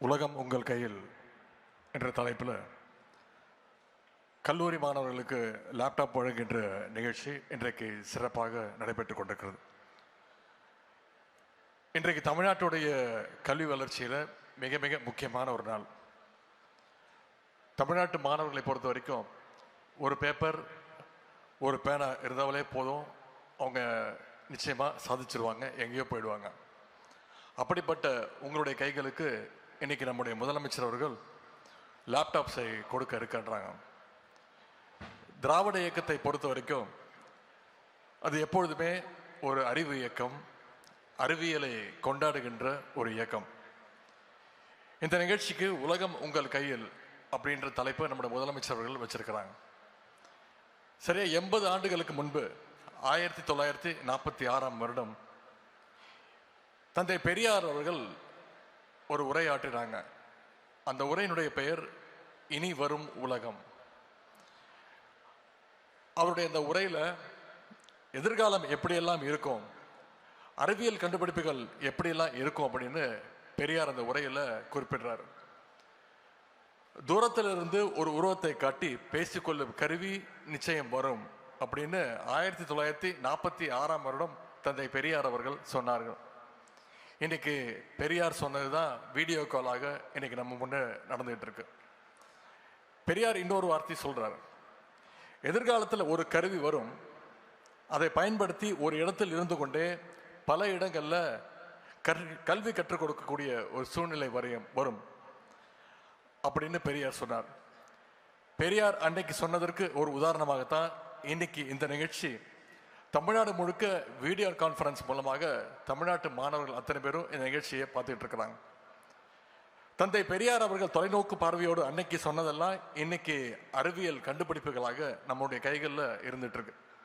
உலகம் உங்கள் கையில் என்ற தலைப்பில் கல்லூரி மாணவர்களுக்கு லேப்டாப் வழங்குகின்ற நிகழ்ச்சி இன்றைக்கு சிறப்பாக நடைபெற்று கொண்டிருக்கிறது. இன்றைக்கு தமிழ்நாட்டுடைய கல்வி வளர்ச்சியில் மிக மிக முக்கியமான ஒரு நாள். தமிழ்நாட்டு மாணவர்களை பொறுத்த வரைக்கும் ஒரு பேப்பர் ஒரு பேனா இருந்தாலே போதும், அவங்க நிச்சயமாக சாதிச்சிருவாங்க, எங்கேயோ போயிடுவாங்க. அப்படிப்பட்ட உங்களுடைய கைகளுக்கு இன்னைக்கு நம்முடைய முதலமைச்சர் அவர்கள் லேப்டாப்ஸை கொடுக்க இருக்கின்றாங்க. திராவிட இயக்கத்தை பொறுத்த வரைக்கும் அது எப்பொழுதுமே ஒரு அறிவு இயக்கம், அறிவியலை கொண்டாடுகின்ற ஒரு இயக்கம். இந்த நிகழ்ச்சிக்கு உலகம் உங்கள் கையில் அப்படின்ற தலைப்பை நம்முடைய முதலமைச்சர் அவர்கள் வச்சிருக்கிறாங்க. சரியா 80 ஆண்டுகளுக்கு முன்பு 1946 தந்தை பெரியார் அவர்கள் ஒரு உரையாற்றினாங்க. அந்த உரையினுடைய பெயர் இனி வரும் உலகம். அவருடைய அந்த உரையில எதிர்காலம் எப்படியெல்லாம் இருக்கும், அறிவியல் கண்டுபிடிப்புகள் எப்படியெல்லாம் இருக்கும் அப்படின்னு பெரியார் அந்த உரையில குறிப்பிடுறார். தூரத்திலிருந்து ஒரு உருவத்தை காட்டி பேசிக்கொள்ளும் கருவி நிச்சயம் வரும் அப்படின்னு 1946 தந்தை பெரியார் அவர்கள் சொன்னார்கள். இன்னைக்கு பெரியார் சொன்னதுதான் வீடியோ காலாக இன்னைக்கு நம்ம முன்னே நடந்துகிட்டு இருக்கு. பெரியார் இன்னொரு வார்த்தை சொல்றாரு, எதிர்காலத்தில் ஒரு கருவி வரும், அதை பயன்படுத்தி ஒரு இடத்தில் இருந்து கொண்டே பல இடங்கள்ல கல்வி கற்றுக் கொடுக்கக்கூடிய ஒரு சூழ்நிலை வரும் அப்படின்னு பெரியார் சொன்னார். பெரியார் அன்னைக்கு சொன்னதற்கு ஒரு உதாரணமாகத்தான் இன்னைக்கு இந்த நிகழ்ச்சி தமிழ்நாடு முழுக்க வீடியோ கான்ஃபரன்ஸ் மூலமாக தமிழ்நாட்டு மாணவர்கள் அத்தனை பேரும் இந்த நிகழ்ச்சியை பார்த்துட்டு இருக்கிறாங்க. தந்தை பெரியார் அவர்கள் தொலைநோக்கு பார்வையோடு அன்னைக்கு சொன்னதெல்லாம் இன்னைக்கு அறிவியல் கண்டுபிடிப்புகளாக நம்முடைய கைகளில் இருந்துட்டு இருக்கு.